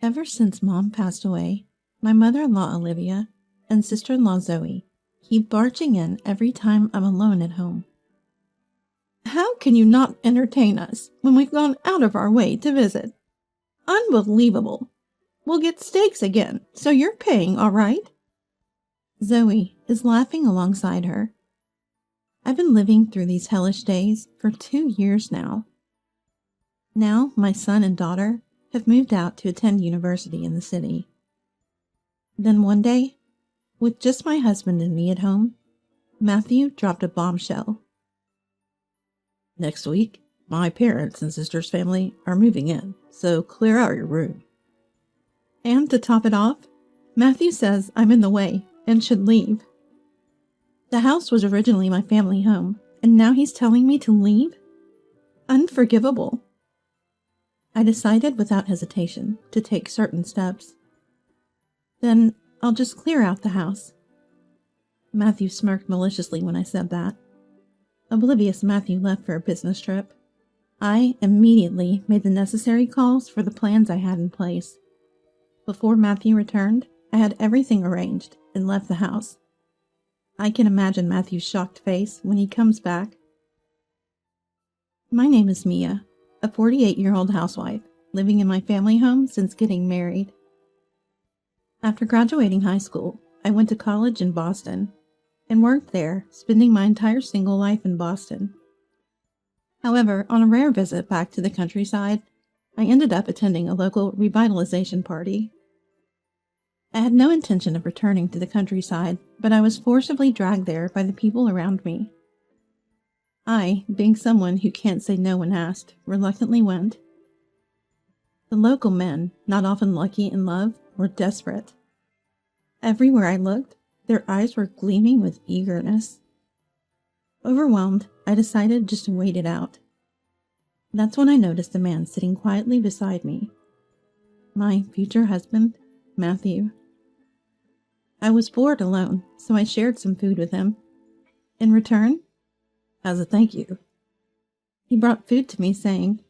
Ever since Mom passed away, my mother-in-law Olivia and sister-in-law Zoe keep barging in every time I'm alone at home. How can you not entertain us when we've gone out of our way to visit? Unbelievable! We'll get steaks again, so you're paying, all right? Zoe is laughing alongside her. I've been living through these hellish days for 2 years now. Now my son and daughter have moved out to attend university in the city. Then one day, with just my husband and me at home, Matthew dropped a bombshell. Next week, my parents and sister's family are moving in, so clear out your room. And to top it off, Matthew says I'm in the way and should leave. The house was originally my family home, and now he's telling me to leave? Unforgivable. I decided without hesitation to take certain steps. Then I'll just clear out the house. Matthew smirked maliciously when I said that. Oblivious Matthew left for a business trip. I immediately made the necessary calls for the plans I had in place. Before Matthew returned, I had everything arranged and left the house. I can imagine Matthew's shocked face when he comes back. My name is Mia, a 48-year-old housewife, living in my family home since getting married. After graduating high school, I went to college in Boston and worked there, spending my entire single life in Boston. However, on a rare visit back to the countryside, I ended up attending a local revitalization party. I had no intention of returning to the countryside, but I was forcibly dragged there by the people around me. I, being someone who can't say no when asked, reluctantly went. The local men, not often lucky in love, were desperate. Everywhere I looked, their eyes were gleaming with eagerness. Overwhelmed, I decided just to wait it out. That's when I noticed a man sitting quietly beside me. My future husband, Matthew. I was bored alone, so I shared some food with him. In return, as a thank you, he brought food to me, saying,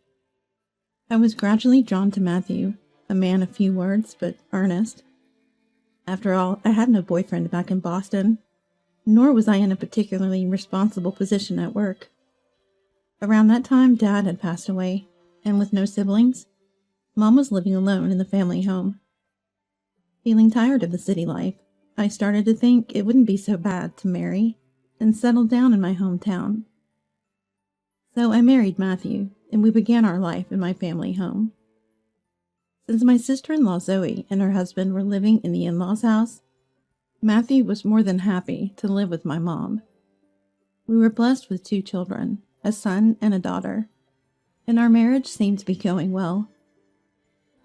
I was gradually drawn to Matthew, a man of few words, but earnest. After all, I had no boyfriend back in Boston, nor was I in a particularly responsible position at work. Around that time, Dad had passed away, and with no siblings, Mom was living alone in the family home. Feeling tired of the city life, I started to think it wouldn't be so bad to marry and settle down in my hometown. So I married Matthew, and we began our life in my family home. Since my sister-in-law Zoe and her husband were living in the in-laws' house, Matthew was more than happy to live with my mom. We were blessed with 2 children, a son and a daughter, and our marriage seemed to be going well.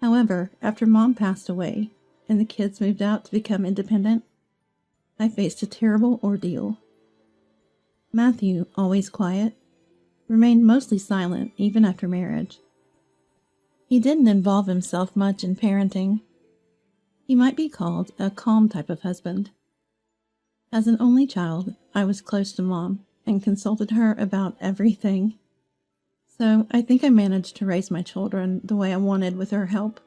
However, after Mom passed away and the kids moved out to become independent, I faced a terrible ordeal. Matthew, always quiet, remained mostly silent even after marriage. He didn't involve himself much in parenting. He might be called a calm type of husband. As an only child, I was close to Mom and consulted her about everything. So I think I managed to raise my children the way I wanted with her help.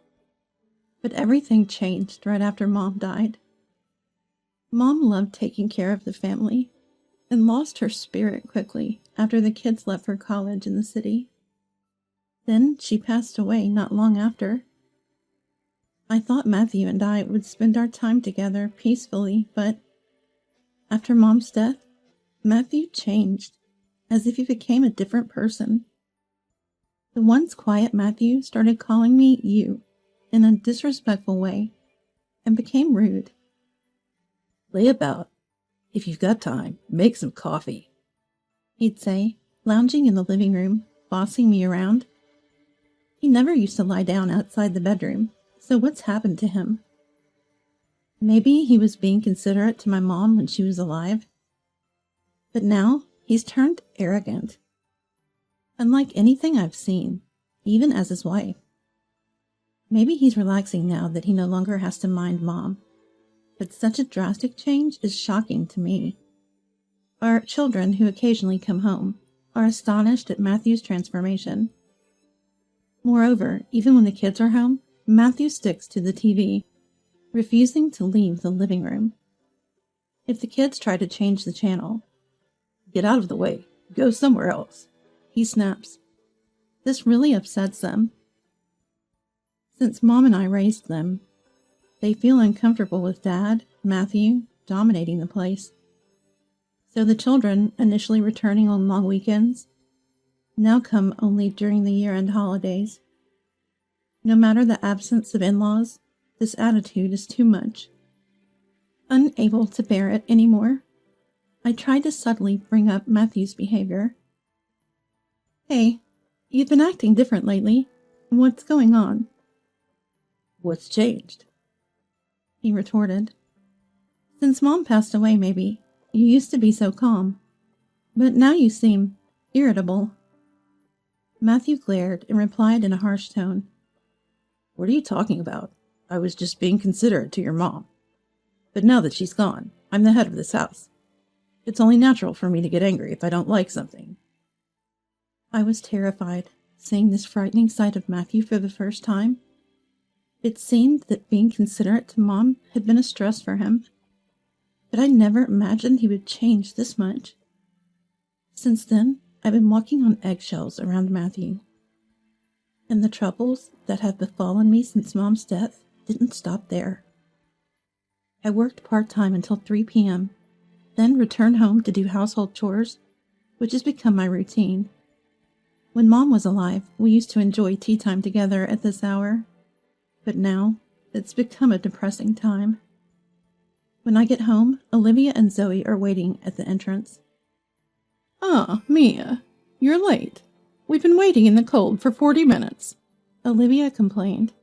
But everything changed right after Mom died. Mom loved taking care of the family and lost her spirit quickly after the kids left for college in the city. Then she passed away not long after. I thought Matthew and I would spend our time together peacefully, but after Mom's death, Matthew changed, as if he became a different person. The once quiet Matthew started calling me you in a disrespectful way and became rude. Lay about. If you've got time, make some coffee, he'd say, lounging in the living room, bossing me around. He never used to lie down outside the bedroom, so what's happened to him? Maybe he was being considerate to my mom when she was alive. But now he's turned arrogant. Unlike anything I've seen, even as his wife. Maybe he's relaxing now that he no longer has to mind Mom. But such a drastic change is shocking to me. Our children, who occasionally come home, are astonished at Matthew's transformation. Moreover, even when the kids are home, Matthew sticks to the TV, refusing to leave the living room. If the kids try to change the channel, "Get out of the way. Go somewhere else," he snaps. This really upsets them. Since Mom and I raised them, they feel uncomfortable with Dad, Matthew, dominating the place. So the children, initially returning on long weekends, now come only during the year-end holidays. No matter the absence of in-laws, this attitude is too much. Unable to bear it anymore, I tried to subtly bring up Matthew's behavior. "Hey, you've been acting different lately. What's going on?" "What's changed?" he retorted. "Since Mom passed away, maybe. You used to be so calm. But now you seem irritable." Matthew glared and replied in a harsh tone. "What are you talking about? I was just being considerate to your mom. But now that she's gone, I'm the head of this house. It's only natural for me to get angry if I don't like something." I was terrified, seeing this frightening side of Matthew for the first time. It seemed that being considerate to Mom had been a stress for him, but I never imagined he would change this much. Since then, I've been walking on eggshells around Matthew. And the troubles that have befallen me since Mom's death didn't stop there. I worked part-time until 3 p.m., then returned home to do household chores, which has become my routine. When Mom was alive, we used to enjoy tea time together at this hour, but now it's become a depressing time. When I get home, Olivia and Zoe are waiting at the entrance. "Ah, Mia, you're late. We've been waiting in the cold for 40 minutes, Olivia complained.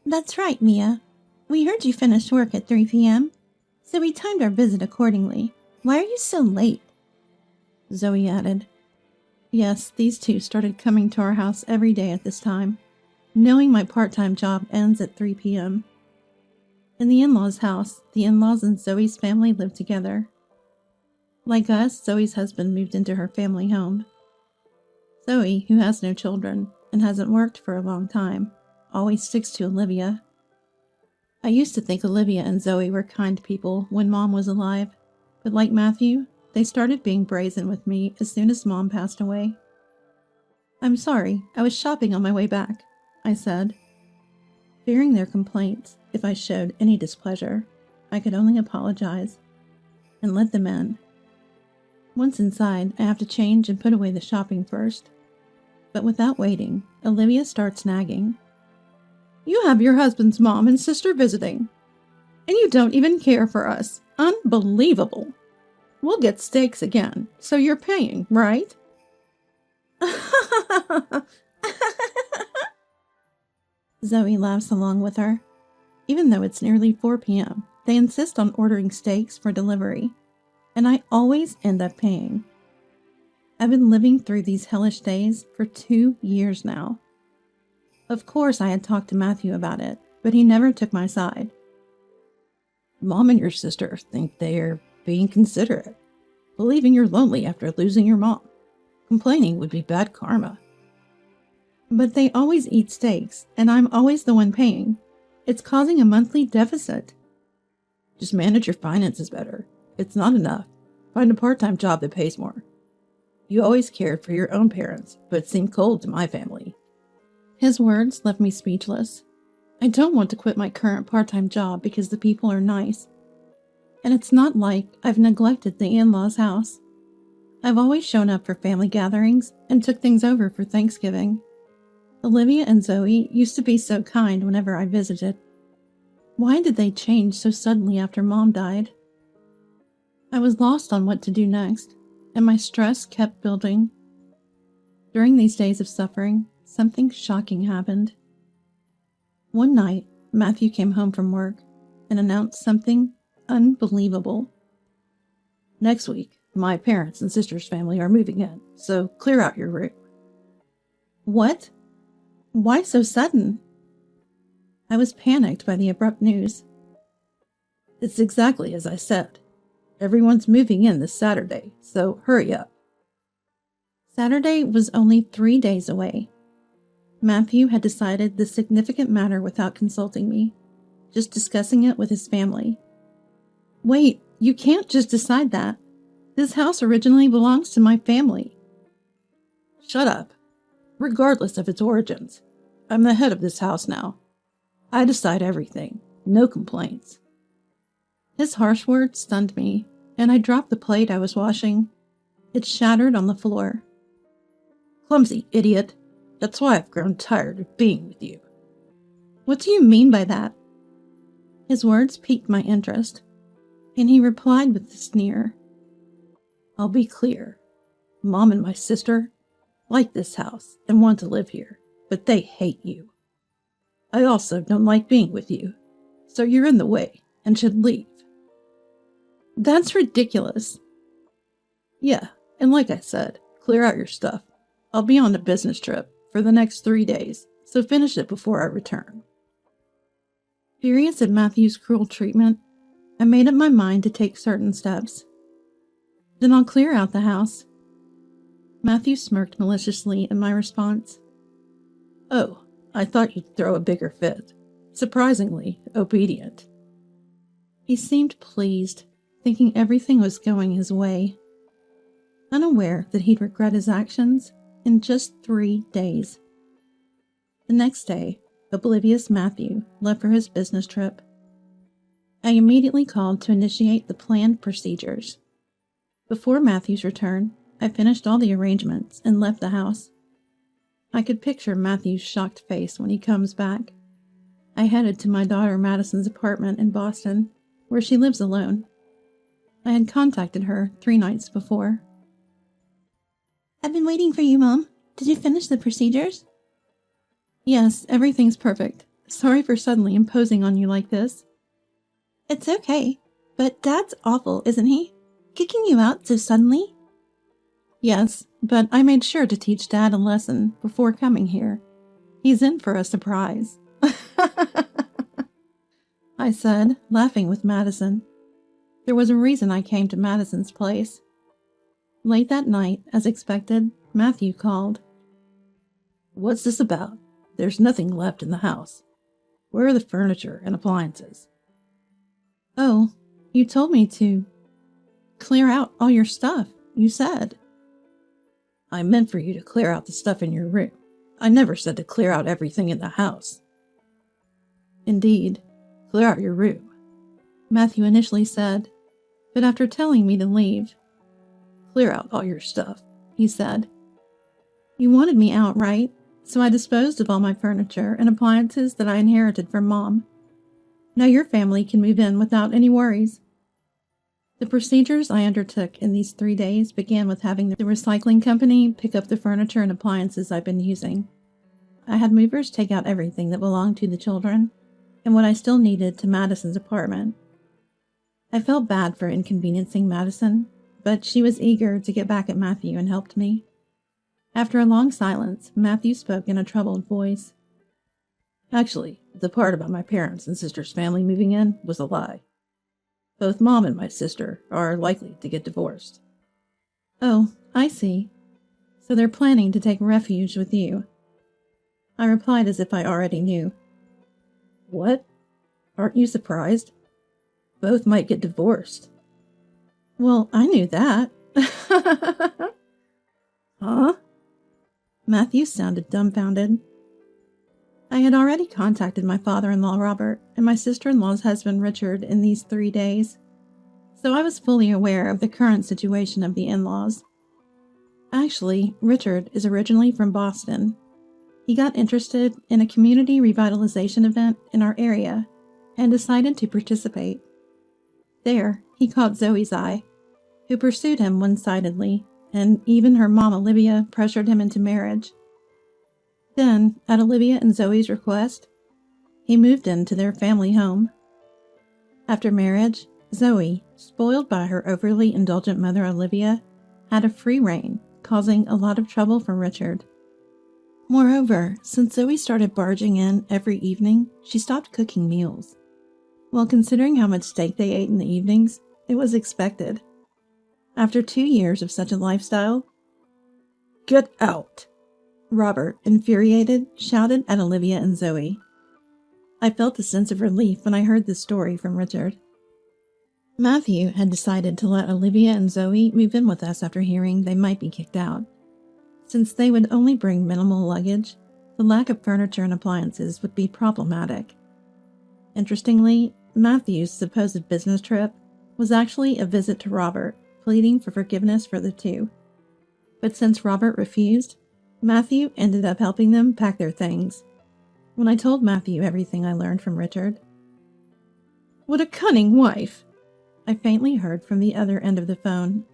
"That's right, Mia. We heard you finished work at 3 p.m., so we timed our visit accordingly. Why are you so late?" Zoe added. Yes, these two started coming to our house every day at this time, knowing my part-time job ends at 3 p.m. In the in-laws' house, the in-laws and Zoe's family live together. Like us, Zoe's husband moved into her family home. Zoe, who has no children and hasn't worked for a long time, always sticks to Olivia. I used to think Olivia and Zoe were kind people when Mom was alive, but like Matthew, they started being brazen with me as soon as Mom passed away. "I'm sorry, I was shopping on my way back," I said. Fearing their complaints, if I showed any displeasure, I could only apologize and let them in. Once inside, I have to change and put away the shopping first. But without waiting, Olivia starts nagging. "You have your husband's mom and sister visiting, and you don't even care for us. Unbelievable. We'll get steaks again, so you're paying, right?" Zoe laughs along with her. Even though it's nearly 4 p.m., they insist on ordering steaks for delivery, and I always end up paying. I've been living through these hellish days for 2 years now. Of course, I had talked to Matthew about it, but he never took my side. "Mom and your sister think they're being considerate, believing you're lonely after losing your mom. Complaining would be bad karma." "But they always eat steaks, and I'm always the one paying. It's causing a monthly deficit." "Just manage your finances better. It's not enough. Find a part-time job that pays more. You always cared for your own parents, but seemed cold to my family." His words left me speechless. I don't want to quit my current part-time job because the people are nice. And it's not like I've neglected the in-laws' house. I've always shown up for family gatherings and took things over for Thanksgiving. Olivia and Zoe used to be so kind whenever I visited. Why did they change so suddenly after Mom died? I was lost on what to do next, and my stress kept building. During these days of suffering, something shocking happened. One night, Matthew came home from work and announced something unbelievable. "Next week, my parents' and sister's family are moving in, so clear out your room." What? Why so sudden? I was panicked by the abrupt news. "It's exactly as I said. Everyone's moving in this Saturday, so hurry up." Saturday was only 3 days away. Matthew had decided this significant matter without consulting me, just discussing it with his family. Wait, you can't just decide that. This house originally belongs to my family. Shut up. Regardless of its origins, I'm the head of this house now. I decide everything. No complaints. His harsh words stunned me, and I dropped the plate I was washing. It shattered on the floor. Clumsy idiot. That's why I've grown tired of being with you. What do you mean by that? His words piqued my interest, and he replied with a sneer. I'll be clear. Mom and my sister like this house and want to live here, but they hate you. I also don't like being with you, so you're in the way and should leave. That's ridiculous. Yeah, and like I said, clear out your stuff. I'll be on a business trip for the next 3 days, so finish it before I return. Furious at Matthew's cruel treatment, I made up my mind to take certain steps. Then I'll clear out the house. Matthew smirked maliciously at my response. Oh, I thought you'd throw a bigger fit. Surprisingly obedient. He seemed pleased, thinking everything was going his way, unaware that he'd regret his actions in just 3 days. The next day, oblivious Matthew left for his business trip. I immediately called to initiate the planned procedures. Before Matthew's return, I finished all the arrangements and left the house. I could picture Matthew's shocked face when he comes back. I headed to my daughter Madison's apartment in Boston, where she lives alone. I had contacted her 3 nights before. I've been waiting for you, Mom. Did you finish the procedures? Yes, everything's perfect. Sorry for suddenly imposing on you like this. It's okay, but Dad's awful, isn't he? Kicking you out so suddenly? Yes, but I made sure to teach Dad a lesson before coming here. He's in for a surprise. I said, laughing with Madison. There was a reason I came to Madison's place. Late that night, as expected, Matthew called. What's this about? There's nothing left in the house. Where are the furniture and appliances? Oh, you told me to clear out all your stuff, you said. I meant for you to clear out the stuff in your room. I never said to clear out everything in the house. Indeed. Clear out your room, Matthew initially said, but after telling me to leave, clear out all your stuff, he said. You wanted me out, right? So I disposed of all my furniture and appliances that I inherited from Mom. Now your family can move in without any worries. The procedures I undertook in these 3 days began with having the recycling company pick up the furniture and appliances I've been using. I had movers take out everything that belonged to the children, and what I still needed to Madison's apartment. I felt bad for inconveniencing Madison, but she was eager to get back at Matthew and helped me. After a long silence, Matthew spoke in a troubled voice. Actually, the part about my parents' and sister's family moving in was a lie. Both Mom and my sister are likely to get divorced. Oh, I see. So they're planning to take refuge with you. I replied as if I already knew. What? Aren't you surprised? Both might get divorced. Well, I knew that. Huh? Matthew sounded dumbfounded. I had already contacted my father-in-law, Robert, and my sister-in-law's husband, Richard, in these 3 days, so I was fully aware of the current situation of the in-laws. Actually, Richard is originally from Boston. He got interested in a community revitalization event in our area and decided to participate. There, he caught Zoe's eye, who pursued him one-sidedly, and even her mom, Olivia, pressured him into marriage. Then, at Olivia and Zoe's request, he moved into their family home. After marriage, Zoe, spoiled by her overly indulgent mother Olivia, had a free rein, causing a lot of trouble for Richard. Moreover, since Zoe started barging in every evening, she stopped cooking meals. Well, considering how much steak they ate in the evenings, it was expected. After 2 years of such a lifestyle, Get out! Robert, infuriated, shouted at Olivia and Zoe. I felt a sense of relief when I heard this story from Richard. Matthew had decided to let Olivia and Zoe move in with us after hearing they might be kicked out. Since they would only bring minimal luggage, the lack of furniture and appliances would be problematic. Interestingly, Matthew's supposed business trip was actually a visit to Robert, pleading for forgiveness for the two. But since Robert refused, Matthew ended up helping them pack their things. When I told Matthew everything I learned from Richard, "What a cunning wife!" I faintly heard from the other end of the phone.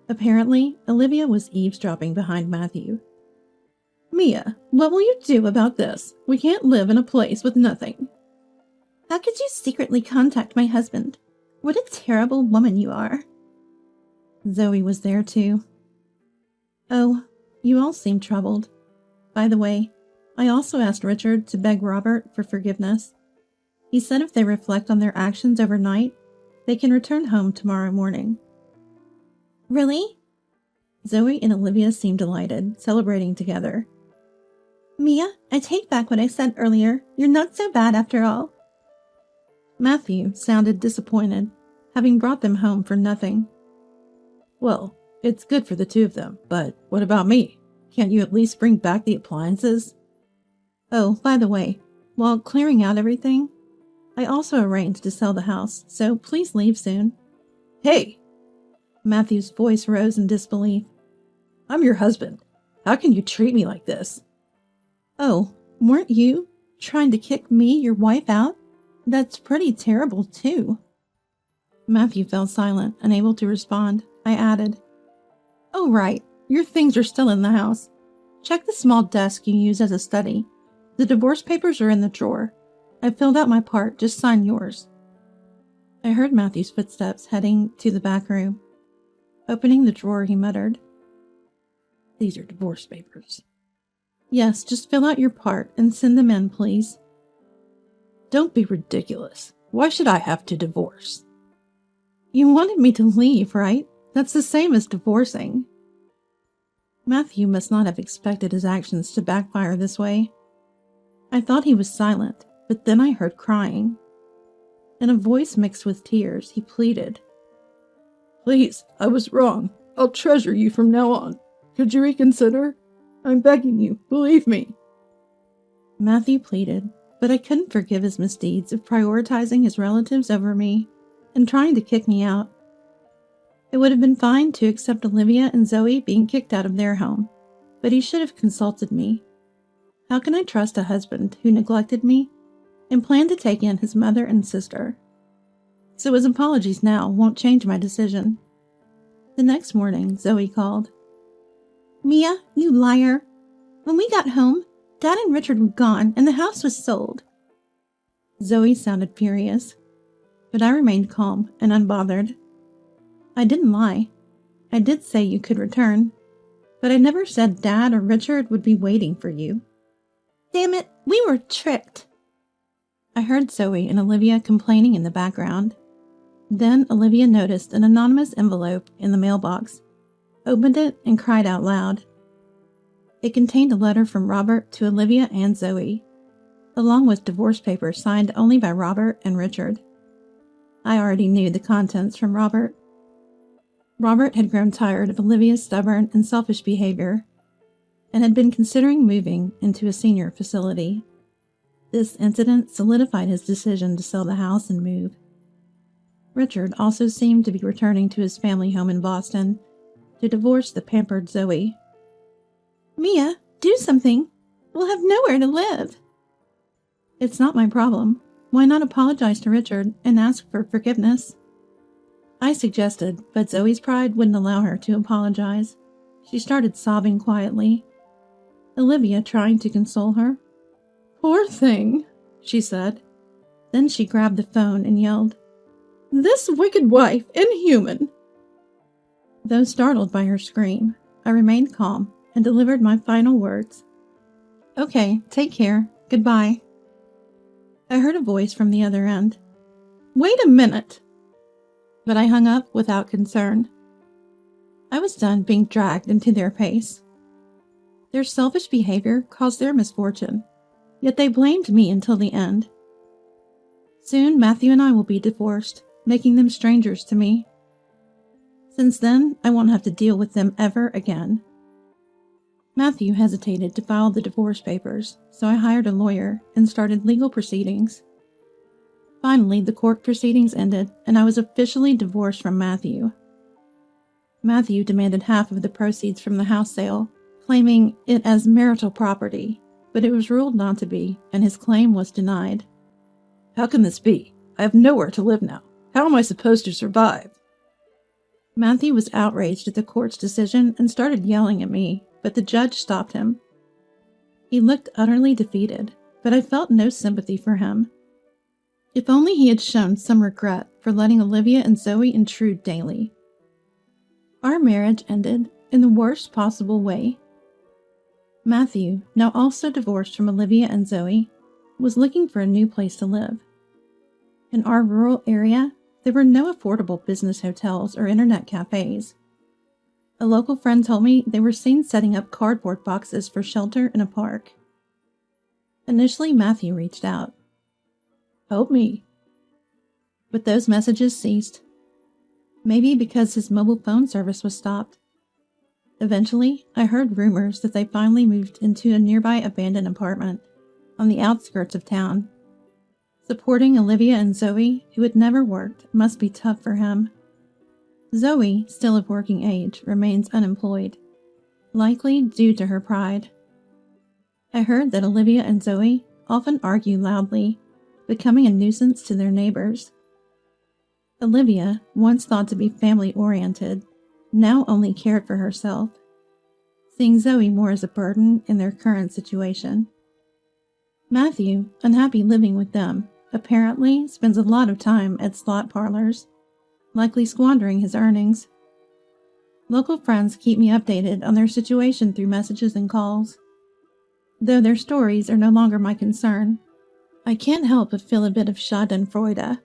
Apparently, Olivia was eavesdropping behind Matthew. "Mia, what will you do about this? We can't live in a place with nothing." "How could you secretly contact my husband? What a terrible woman you are." Zoe was there too. "Oh, you all seem troubled. By the way, I also asked Richard to beg Robert for forgiveness. He said if they reflect on their actions overnight, they can return home tomorrow morning." "Really?" Zoe and Olivia seemed delighted, celebrating together. "Mia, I take back what I said earlier. You're not so bad after all." Matthew sounded disappointed, having brought them home for nothing. "Well, it's good for the two of them, but what about me? Can't you at least bring back the appliances?" "Oh, by the way, while clearing out everything, I also arranged to sell the house, so please leave soon." "Hey!" Matthew's voice rose in disbelief. "I'm your husband. How can you treat me like this?" "Oh, weren't you trying to kick me, your wife, out? That's pretty terrible, too." Matthew fell silent, unable to respond. I added, "Oh, right. Your things are still in the house. Check the small desk you use as a study. The divorce papers are in the drawer. I filled out my part. Just sign yours." I heard Matthew's footsteps heading to the back room. Opening the drawer, he muttered, "These are divorce papers." "Yes, just fill out your part and send them in, please." "Don't be ridiculous. Why should I have to divorce?" "You wanted me to leave, right? That's the same as divorcing." Matthew must not have expected his actions to backfire this way. I thought he was silent, but then I heard crying. In a voice mixed with tears, he pleaded, "Please, I was wrong. I'll treasure you from now on. Could you reconsider? I'm begging you, believe me." Matthew pleaded, but I couldn't forgive his misdeeds of prioritizing his relatives over me and trying to kick me out. It would have been fine to accept Olivia and Zoe being kicked out of their home, but he should have consulted me. How can I trust a husband who neglected me and planned to take in his mother and sister? So his apologies now won't change my decision. The next morning, Zoe called. "Mia, you liar. When we got home, Dad and Richard were gone and the house was sold." Zoe sounded furious, but I remained calm and unbothered. "I didn't lie. I did say you could return, but I never said Dad or Richard would be waiting for you." "Damn it, we were tricked." I heard Zoe and Olivia complaining in the background. Then Olivia noticed an anonymous envelope in the mailbox, opened it, and cried out loud. It contained a letter from Robert to Olivia and Zoe, along with divorce papers signed only by Robert and Richard. I already knew the contents from Robert. Robert had grown tired of Olivia's stubborn and selfish behavior and had been considering moving into a senior facility. This incident solidified his decision to sell the house and move. Richard also seemed to be returning to his family home in Boston to divorce the pampered Zoe. "Mia, do something. We'll have nowhere to live." "It's not my problem. Why not apologize to Richard and ask for forgiveness?" I suggested, but Zoe's pride wouldn't allow her to apologize. She started sobbing quietly. Olivia trying to console her. "Poor thing," she said. Then she grabbed the phone and yelled, "This wicked wife, inhuman!" Though startled by her scream, I remained calm and delivered my final words. "Okay, take care. Goodbye." I heard a voice from the other end. "Wait a minute!" But I hung up without concern. I was done being dragged into their pace. Their selfish behavior caused their misfortune, yet they blamed me until the end. Soon, Matthew and I will be divorced, making them strangers to me. Since then, I won't have to deal with them ever again. Matthew hesitated to file the divorce papers, so I hired a lawyer and started legal proceedings. Finally, the court proceedings ended, and I was officially divorced from Matthew. Matthew demanded half of the proceeds from the house sale, claiming it as marital property, but it was ruled not to be, and his claim was denied. How can this be? I have nowhere to live now. How am I supposed to survive? Matthew was outraged at the court's decision and started yelling at me, but the judge stopped him. He looked utterly defeated, but I felt no sympathy for him. If only he had shown some regret for letting Olivia and Zoe intrude daily. Our marriage ended in the worst possible way. Matthew, now also divorced from Olivia and Zoe, was looking for a new place to live. In our rural area, there were no affordable business hotels or internet cafes. A local friend told me they were seen setting up cardboard boxes for shelter in a park. Initially, Matthew reached out. Help me. But those messages ceased. Maybe because his mobile phone service was stopped. Eventually, I heard rumors that they finally moved into a nearby abandoned apartment on the outskirts of town. Supporting Olivia and Zoe, who had never worked, must be tough for him. Zoe, still of working age, remains unemployed, likely due to her pride. I heard that Olivia and Zoe often argue loudly, becoming a nuisance to their neighbors. Olivia, once thought to be family-oriented, now only cared for herself, seeing Zoe more as a burden in their current situation. Matthew, unhappy living with them, apparently spends a lot of time at slot parlors, likely squandering his earnings. Local friends keep me updated on their situation through messages and calls. Though their stories are no longer my concern, I can't help but feel a bit of schadenfreude.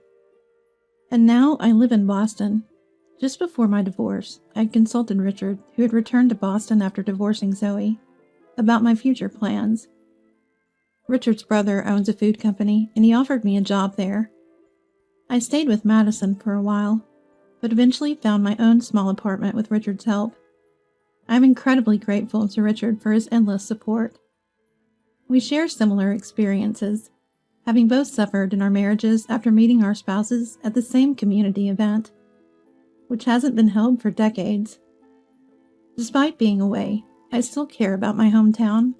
And now I live in Boston. Just before my divorce, I had consulted Richard, who had returned to Boston after divorcing Zoe, about my future plans. Richard's brother owns a food company, and he offered me a job there. I stayed with Madison for a while, but eventually found my own small apartment with Richard's help. I'm incredibly grateful to Richard for his endless support. We share similar experiences, having both suffered in our marriages after meeting our spouses at the same community event, which hasn't been held for decades. Despite being away, I still care about my hometown.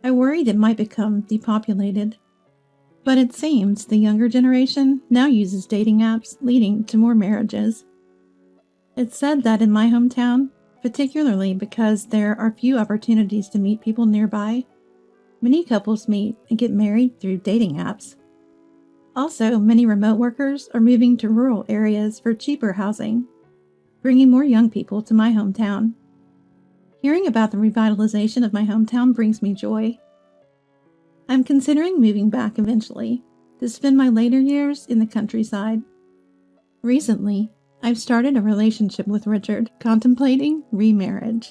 I worried it might become depopulated, but it seems the younger generation now uses dating apps, leading to more marriages. It's said that in my hometown, particularly because there are few opportunities to meet people nearby, many couples meet and get married through dating apps. Also, many remote workers are moving to rural areas for cheaper housing, bringing more young people to my hometown. Hearing about the revitalization of my hometown brings me joy. I'm considering moving back eventually to spend my later years in the countryside. Recently, I've started a relationship with Richard, contemplating remarriage.